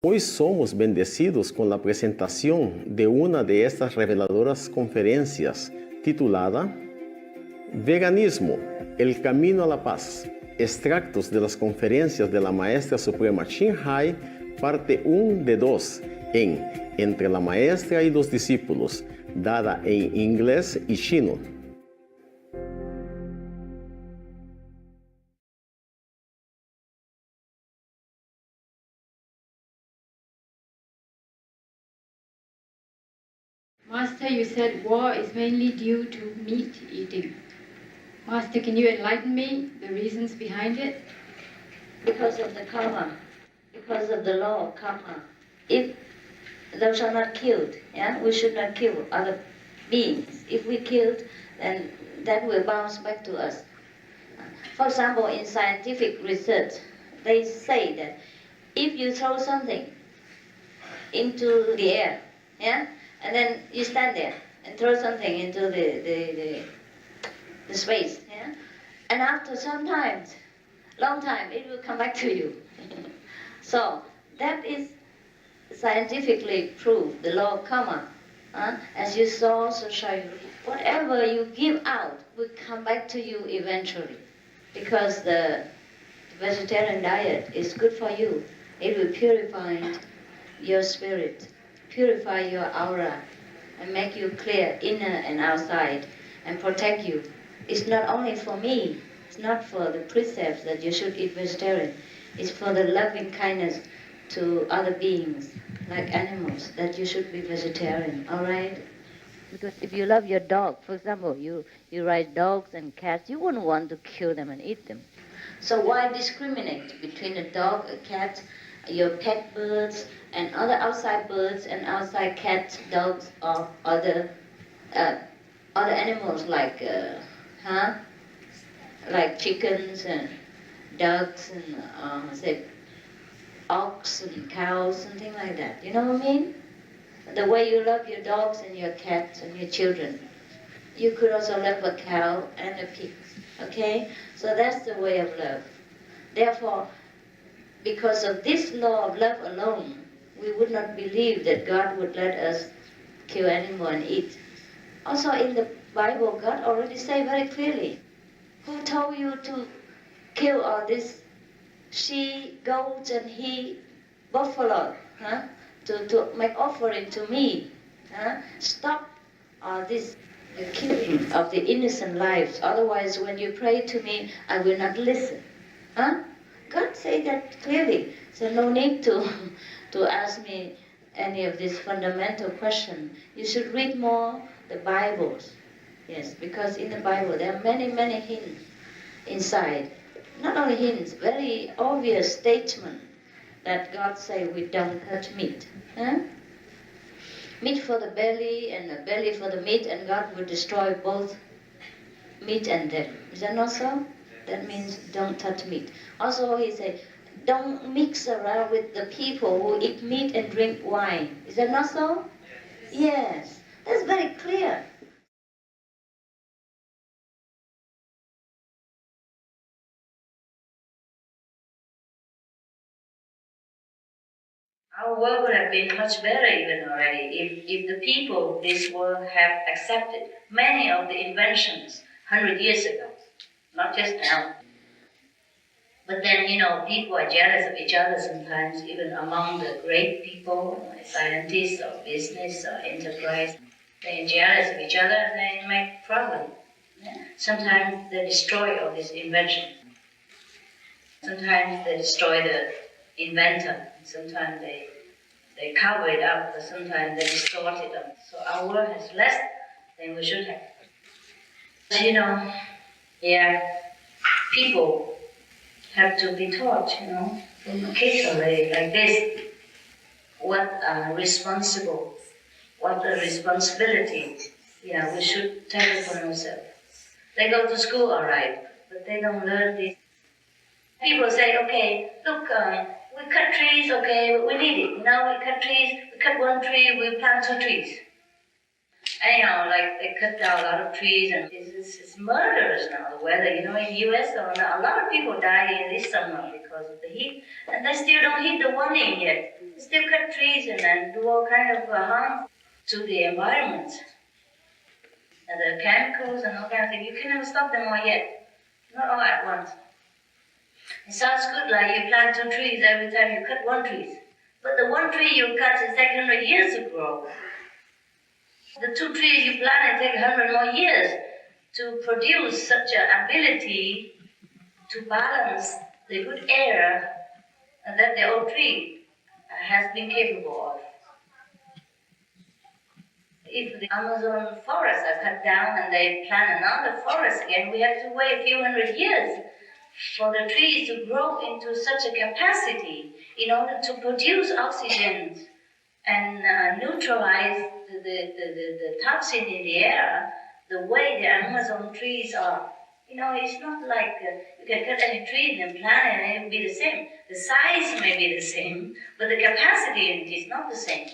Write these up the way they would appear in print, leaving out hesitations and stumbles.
Hoy somos bendecidos con la presentación de una de estas reveladoras conferencias titulada Veganismo, el camino a la paz. Extractos de las conferencias de la Maestra Suprema Ching Hai, parte 1 de 2, en Entre la Maestra y los Discípulos, dada en inglés y chino. Master, you said war is mainly due to meat eating. Master, can you enlighten me the reasons behind it? Because of the karma, because of the law of karma. If thou shalt not kill, we should not kill other beings. If we killed, then that will bounce back to us. For example, in scientific research, they say that if you throw something into the air, and then you stand there and throw something into the space, and after some time, long time, it will come back to you. So that is scientifically proved, the law of karma. As you sow, so shall you reap. Whatever you give out will come back to you eventually, because the vegetarian diet is good for you. It will purify your spirit, purify your aura, and make you clear inner and outside, and protect you. It's not only for me, it's not for the precepts that you should eat vegetarian. It's for the loving kindness to other beings, like animals, that you should be vegetarian, all right? Because if you love your dog, for example, you raise dogs and cats, you wouldn't want to kill them and eat them. So why discriminate between a dog, a cat, your pet birds, and other outside birds and outside cats, dogs, or other animals like like chickens and ducks and say ox and cows, something like that. You know what I mean? The way you love your dogs and your cats and your children, you could also love a cow and a pig. Okay? So that's the way of love. Therefore, because of this law of love alone, we would not believe that God would let us kill animal and eat. Also in the Bible, God already said very clearly, who told you to kill all this she, goats, and he, buffalo, to make offering to me? Stop all this the killing of the innocent lives. Otherwise, when you pray to me, I will not listen. God said that clearly. So no need to ask me any of this fundamental question. You should read more the Bibles. Yes, because in the Bible there are many, many hints inside. Not only hints, very obvious statement that God say we don't touch meat. Meat for the belly and the belly for the meat, and God will destroy both meat and them. Is that not so? That means don't touch meat. Also he said, don't mix around with the people who eat meat and drink wine. Is that not so? Yes. That's very clear. Our world would have been much better even already if the people of this world have accepted many of the inventions 100 years ago, not just now. But then, people are jealous of each other sometimes, even among the great people, like scientists or business or enterprise. They're jealous of each other and they make problems. Sometimes they destroy all these inventions. Sometimes they destroy the inventor. Sometimes they cover it up, but sometimes they distort it up. So our world has less than we should have. But, people have to be taught, occasionally like this, what are responsible, what are responsibility, we should take it for ourselves. They go to school, all right, but they don't learn this. People say, okay, look, we cut trees, okay, we need it. Now we cut trees, we cut one tree, we plant 2 trees. Anyhow, like they cut down a lot of trees and it's murderous now, the weather. You know, in the US, a lot of people die in this summer because of the heat. And they still don't hit the warning yet. They still cut trees and then do all kind of harm to the environment. And the chemicals and all kind of things. You can never stop them all yet. Not all at once. It sounds good like you plant 2 trees every time you cut 1 tree. But the 1 tree you cut is take 100 years to grow. The 2 trees you plant take 100 more years to produce such an ability to balance the good air that the old tree has been capable of. If the Amazon forests are cut down and they plant another forest again, we have to wait a few hundred years for the trees to grow into such a capacity in order to produce oxygen and neutralize the toxin in the air the way the Amazon trees are. You know, it's not like you can cut any tree and plant it and it will be the same. The size may be the same, but the capacity in it is not the same.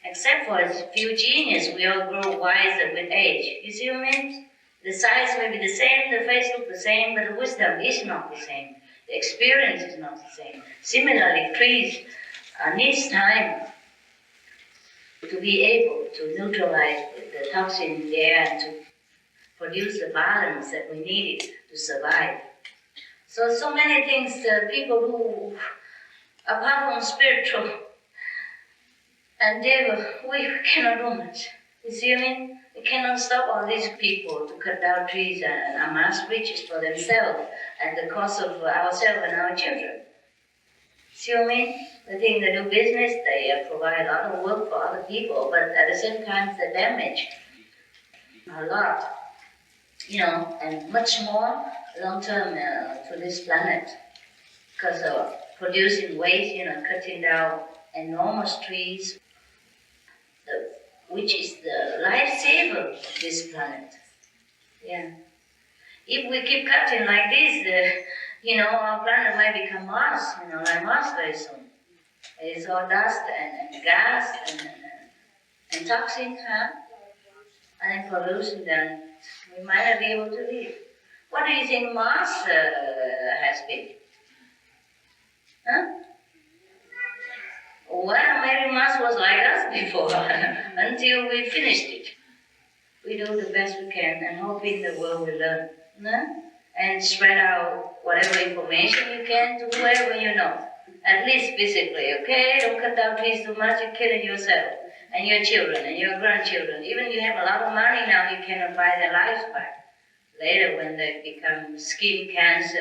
Except for a few genius, we all grow wiser with age. You see what I mean? The size may be the same, the face looks the same, but the wisdom is not the same. The experience is not the same. Similarly, trees needs time to be able to neutralize the toxin in the air and to produce the balance that we need to survive. So many things, people who, apart from spiritual endeavor, we cannot do much. You see what I mean? We cannot stop all these people to cut down trees and amass riches for themselves at the cost of ourselves and our children. See what I mean? They think they do business, they provide a lot of work for other people, but at the same time they damage a lot, you know, and much more long-term to this planet because of producing waste, you know, cutting down enormous trees, which is the lifesaver of this planet. Yeah. If we keep cutting like this, you know, our planet might become Mars, you know, like Mars very soon. It's all dust and gas and toxins, huh? And pollution, then we might not be able to live. What do you think Mars has been? Huh? Well, maybe Mars was like us before, until we finished it. We do the best we can and hoping the world will learn. No? And spread out whatever information you can to whoever you know. At least physically, okay? Don't cut down trees too much, you're killing yourself and your children and your grandchildren. Even if you have a lot of money now, you cannot buy their lives back. Later when they become skin cancer,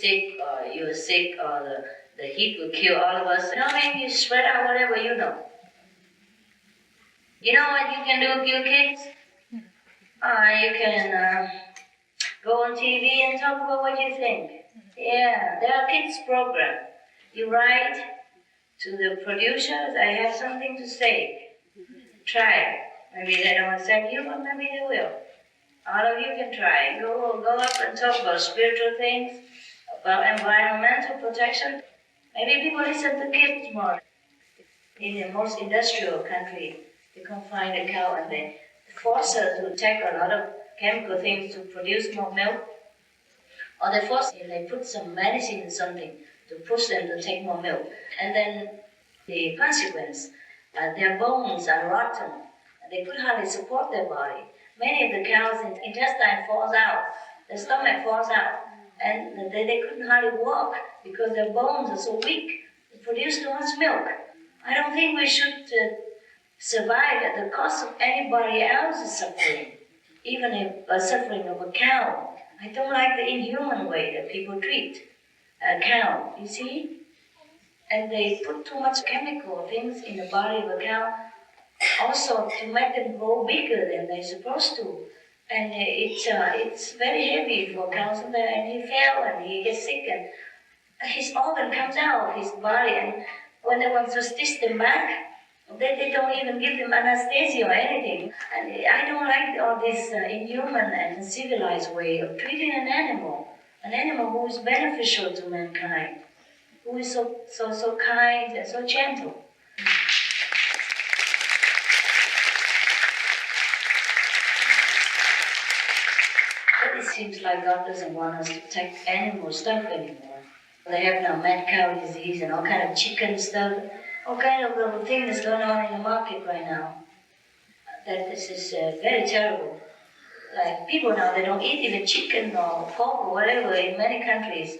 sick, or you're sick, or the heat will kill all of us. You know, maybe you spread out whatever you know. You know what you can do with your kids? You can go on TV and talk about what you think. Yeah, there are kids' program. You write to the producers, I have something to say. Try it. Maybe they don't accept you, but maybe they will. All of you can try. Go up and talk about spiritual things, about environmental protection. Maybe people listen to kids more. In the most industrial country, you can find a cow and they force her to take a lot of chemical things to produce more milk. Or they force them, they put some medicine in something to push them to take more milk. And then the consequence, their bones are rotten. They could hardly support their body. Many of the cows' intestine falls out, their stomach falls out, and they couldn't hardly walk because their bones are so weak. They produce too much milk. I don't think we should survive at the cost of anybody else's suffering, even if the suffering of a cow. I don't like the inhuman way that people treat a cow, you see? And they put too much chemical things in the body of a cow, also to make them grow bigger than they're supposed to. And it's very heavy for cows, and he fell and he gets sick, and his organ comes out of his body, and when they want to stitch them back, they don't even give them anesthesia or anything. And I don't like all this inhuman and civilized way of treating an animal who is beneficial to mankind, who is so kind and so gentle. seems like God doesn't want us to take animal stuff anymore. They have now mad cow disease and all kind of chicken stuff, all kind of little things going on in the market right now. That this is very terrible. Like people now, they don't eat even chicken or pork or whatever in many countries,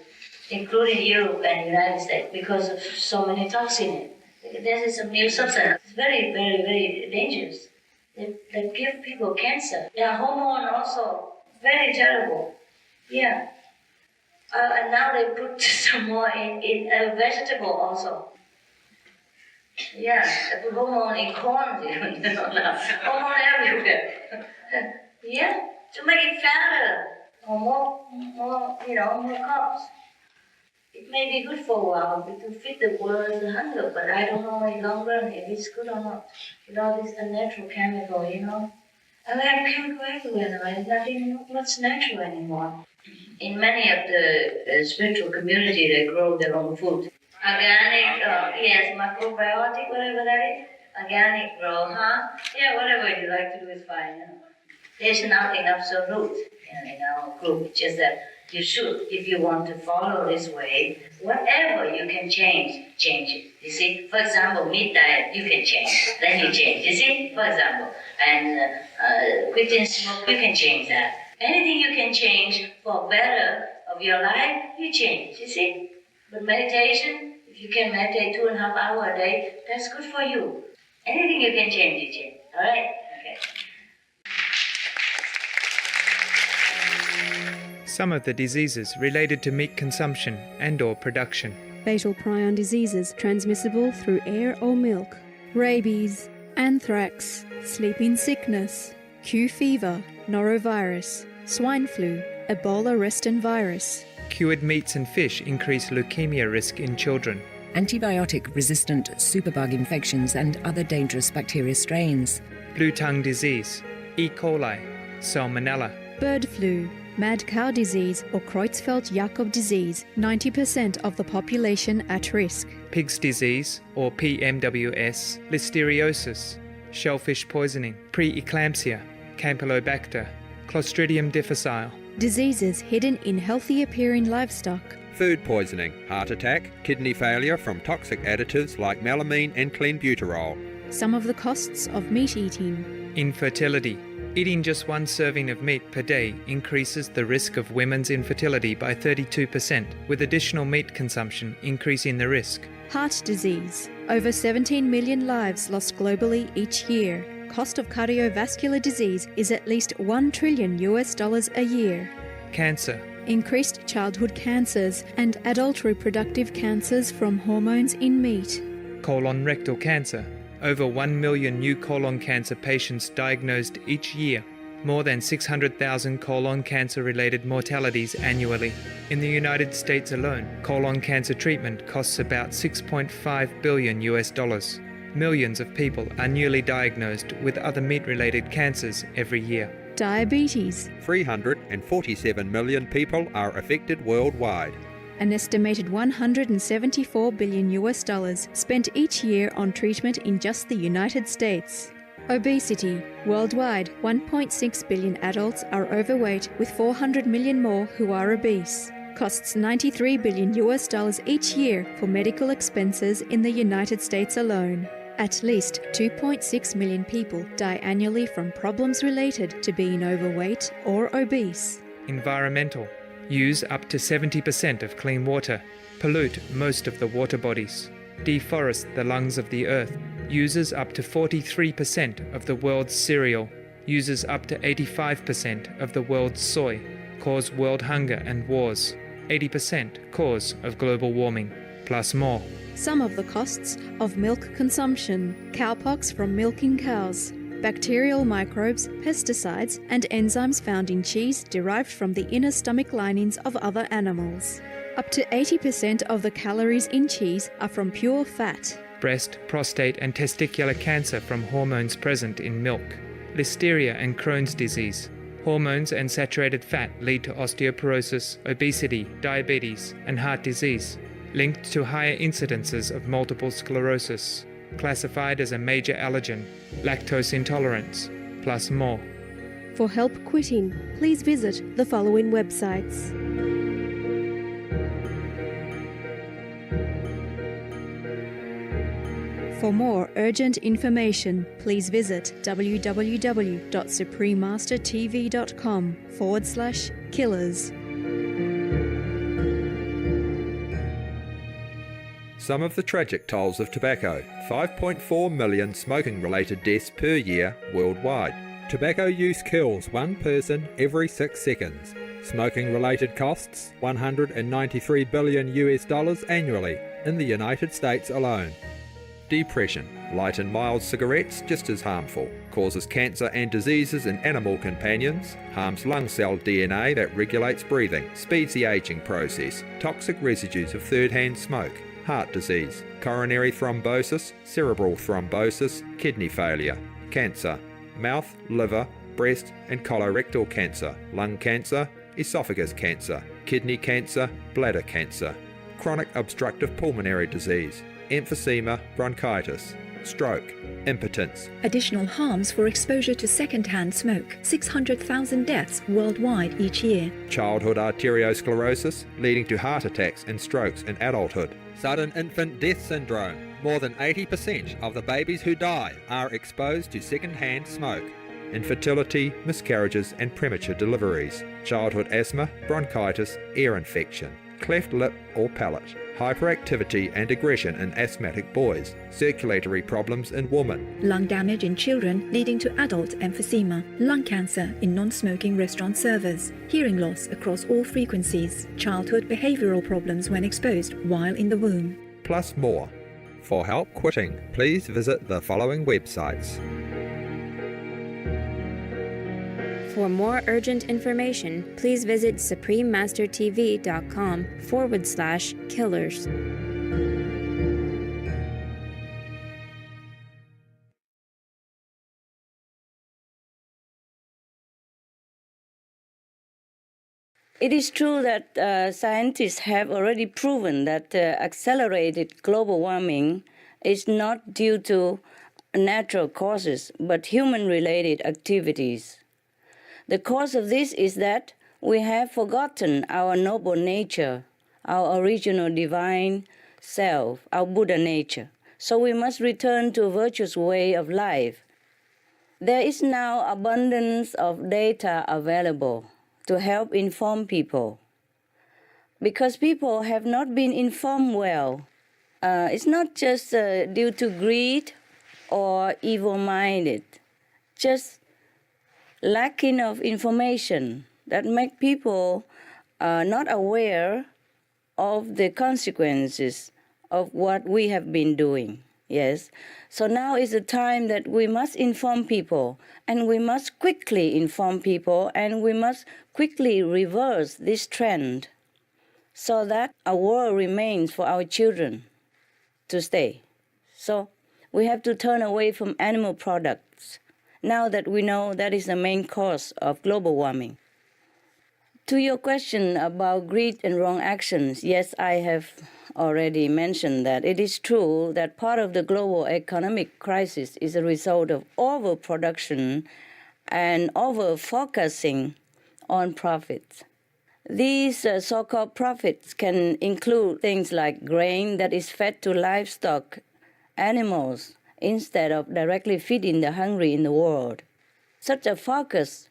including Europe and the United States, because of so many toxins. There's some new substance. It's very, very, very dangerous. They give people cancer. Yeah, hormone also, very terrible. Yeah. And now they put some more in vegetable also. Yeah, they put hormone in corn, now. Hormone everywhere. Yeah, to make it fatter or more, more carbs. It may be good for a while to feed the world the hunger, but I don't know in long run if it's good or not. With all this unnatural chemical, And we have chemical everywhere now. There's nothing much natural anymore. In many of the spiritual community, they grow their own food. Organic, yes, macrobiotic, whatever that is. Organic grow, huh? Yeah, whatever you like to do is fine. There's nothing absolute in our group, just that you should, if you want to follow this way, whatever you can change it. You see, for example, meat diet, you can change. Then you change, you see, for example. And quitting smoke, you can change that. Anything you can change for better of your life, you change, you see. But meditation, if you can meditate 2.5 hours a day, that's good for you. Anything you can change, you change. All right? Okay. Some of the diseases related to meat consumption and/or production. Fatal prion diseases transmissible through air or milk. Rabies, anthrax, sleeping sickness, Q fever, norovirus, swine flu, Ebola reston virus. Cured meats and fish increase leukemia risk in children. Antibiotic-resistant superbug infections and other dangerous bacteria strains. Blue tongue disease, E. coli, Salmonella. Bird flu, mad cow disease or Creutzfeldt-Jakob disease, 90% of the population at risk. Pig's disease or PMWS, Listeriosis, shellfish poisoning, preeclampsia, Campylobacter, Clostridium difficile. Diseases hidden in healthy appearing livestock. Food poisoning, heart attack, kidney failure from toxic additives like melamine and clenbuterol. Some of the costs of meat eating. Infertility. Eating just one serving of meat per day increases the risk of women's infertility by 32%, with additional meat consumption increasing the risk. Heart disease. Over 17 million lives lost globally each year. Cost of cardiovascular disease is at least $1 trillion a year. Cancer. Increased childhood cancers and adult reproductive cancers from hormones in meat. Colon rectal cancer. Over 1 million new colon cancer patients diagnosed each year. More than 600,000 colon cancer-related mortalities annually. In the United States alone, colon cancer treatment costs about $6.5 billion. Millions of people are newly diagnosed with other meat-related cancers every year. Diabetes. 347 million people are affected worldwide. An estimated $174 billion spent each year on treatment in just the United States. Obesity. Worldwide, 1.6 billion adults are overweight, with 400 million more who are obese. Costs $93 billion each year for medical expenses in the United States alone. At least 2.6 million people die annually from problems related to being overweight or obese. Environmental. Use up to 70% of clean water. Pollute most of the water bodies. Deforest the lungs of the earth. Uses up to 43% of the world's cereal. Uses up to 85% of the world's soy. Cause world hunger and wars. 80% cause of global warming. Plus more. Some of the costs of milk consumption. Cowpox from milking cows. Bacterial microbes, pesticides, and enzymes found in cheese derived from the inner stomach linings of other animals. Up to 80% of the calories in cheese are from pure fat. Breast, prostate, and testicular cancer from hormones present in milk. Listeria and Crohn's disease. Hormones and saturated fat lead to osteoporosis, obesity, diabetes, and heart disease, linked to higher incidences of multiple sclerosis, classified as a major allergen, lactose intolerance, plus more. For help quitting, please visit the following websites. For more urgent information, please visit www.suprememastertv.com/killers. Some of the tragic tolls of tobacco: 5.4 million smoking-related deaths per year worldwide. Tobacco use kills one person every 6 seconds. Smoking-related costs $193 billion annually in the United States alone. Depression: light and mild cigarettes just as harmful. Causes cancer and diseases in animal companions. Harms lung cell DNA that regulates breathing. Speeds the aging process. Toxic residues of third-hand smoke. Heart disease. Coronary thrombosis. Cerebral thrombosis. Kidney failure. Cancer: mouth, liver, breast and colorectal cancer. Lung cancer. Esophagus cancer. Kidney cancer. Bladder cancer. Chronic obstructive pulmonary disease. Emphysema, bronchitis, stroke, impotence. Additional harms for exposure to second-hand smoke: 600,000 deaths worldwide each year. Childhood arteriosclerosis, leading to heart attacks and strokes in adulthood. Sudden infant death syndrome. More than 80% of the babies who die are exposed to second-hand smoke. Infertility, miscarriages and premature deliveries. Childhood asthma, bronchitis, ear infection. Cleft lip or palate. Hyperactivity and aggression in asthmatic boys. Circulatory problems in women. Lung damage in children leading to adult emphysema. Lung cancer in non-smoking restaurant servers. Hearing loss across all frequencies. Childhood behavioral problems when exposed while in the womb. Plus more. For help quitting, please visit the following websites. For more urgent information, please visit suprememastertv.com/killers. It is true that scientists have already proven that accelerated global warming is not due to natural causes, but human-related activities. The cause of this is that we have forgotten our noble nature, our original divine self, our Buddha nature. So we must return to a virtuous way of life. There is now abundance of data available to help inform people, because people have not been informed well. It's not just due to greed or evil-minded, just lacking of information that make people not aware of the consequences of what we have been doing. Yes. So now is the time that we must inform people, and we must quickly inform people, and we must quickly reverse this trend so that a world remains for our children to stay. So we have to turn away from animal products now that we know that is the main cause of global warming. To your question about greed and wrong actions, yes, I have already mentioned that it is true that part of the global economic crisis is a result of overproduction and over-focusing on profits. These so-called profits can include things like grain that is fed to livestock, animals, instead of directly feeding the hungry in the world. Such a focus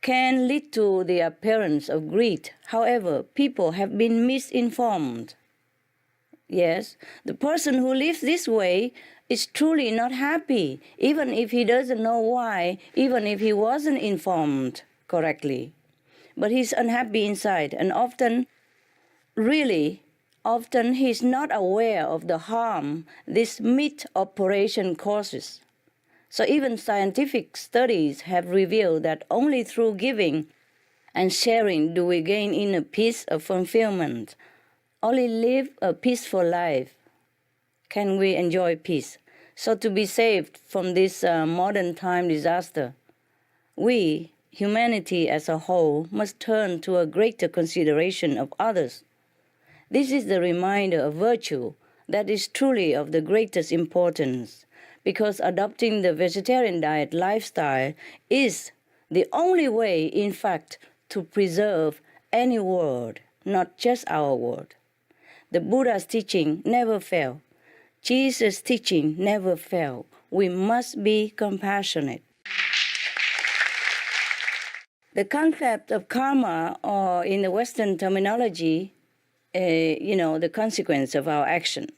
can lead to the appearance of greed. However, people have been misinformed. Yes, the person who lives this way is truly not happy, even if he doesn't know why, even if he wasn't informed correctly. But he's unhappy inside, and often he's not aware of the harm this meat operation causes. So even scientific studies have revealed that only through giving and sharing do we gain inner peace of fulfillment. Only live a peaceful life can we enjoy peace. So to be saved from this modern time disaster, we, humanity as a whole, must turn to a greater consideration of others. This is the reminder of virtue that is truly of the greatest importance, because adopting the vegetarian diet lifestyle is The only way, in fact, to preserve any world, not just our world. The Buddha's teaching never failed. Jesus' teaching never failed. We must be compassionate. The concept of karma, or in the Western terminology, the consequence of our action.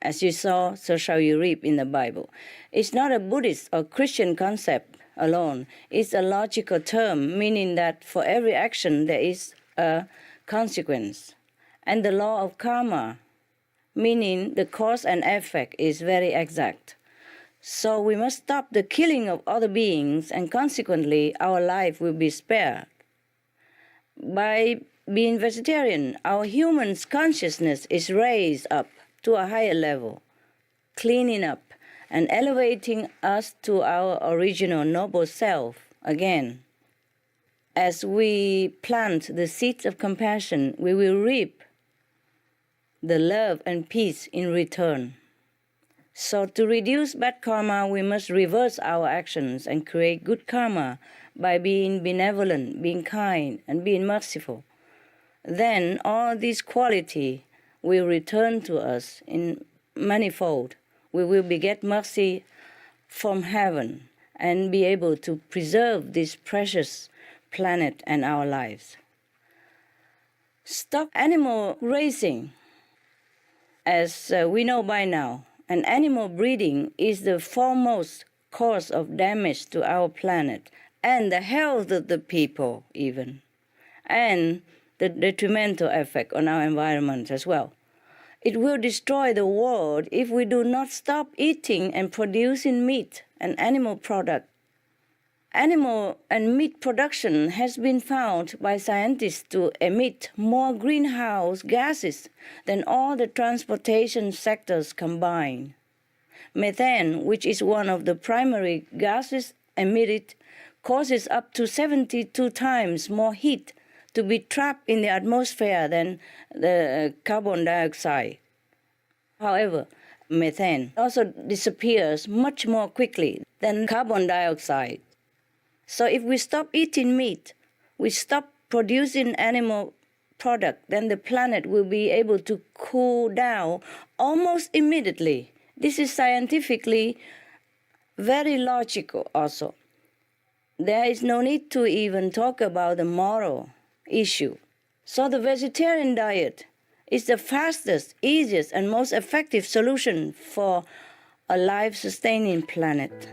As you saw, so shall you reap in the Bible. It's not a Buddhist or Christian concept alone. It's a logical term, meaning that for every action there is a consequence. And the law of karma, meaning the cause and effect, is very exact. So we must stop the killing of other beings, and consequently our life will be spared. By being vegetarian, our human's consciousness is raised up to a higher level, cleaning up and elevating us to our original noble self again. As we plant the seeds of compassion, we will reap the love and peace in return. So to reduce bad karma, we must reverse our actions and create good karma by being benevolent, being kind, and being merciful. Then all these qualities will return to us in manifold. We will beget mercy from heaven and be able to preserve this precious planet and our lives. Stop animal raising. As we know by now, and animal breeding is the foremost cause of damage to our planet and the health of the people even, and the detrimental effect on our environment as well. It will destroy the world if we do not stop eating and producing meat and animal products. Animal and meat production has been found by scientists to emit more greenhouse gases than all the transportation sectors combined. Methane, which is one of the primary gases emitted, causes up to 72 times more heat to be trapped in the atmosphere than the carbon dioxide. However, methane also disappears much more quickly than carbon dioxide. So if we stop eating meat, we stop producing animal product, then the planet will be able to cool down almost immediately. This is scientifically very logical also. There is no need to even talk about the moral issue. So the vegetarian diet is the fastest, easiest, and most effective solution for a life-sustaining planet.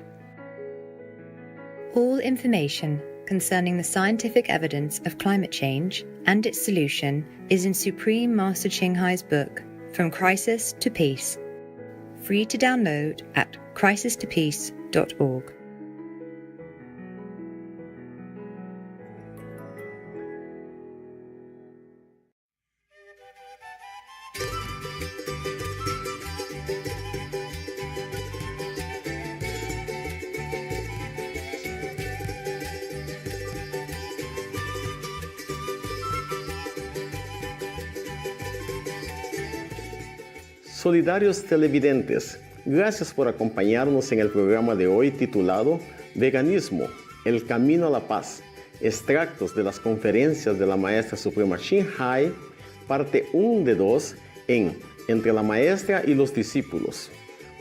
All information concerning the scientific evidence of climate change and its solution is in Supreme Master Ching Hai's book, From Crisis to Peace, free to download at crisistopeace.org. Solidarios televidentes, gracias por acompañarnos en el programa de hoy titulado Veganismo, el camino a la paz, extractos de las conferencias de la Maestra Suprema Ching Hai, parte 1 de 2 en Entre la Maestra y los Discípulos.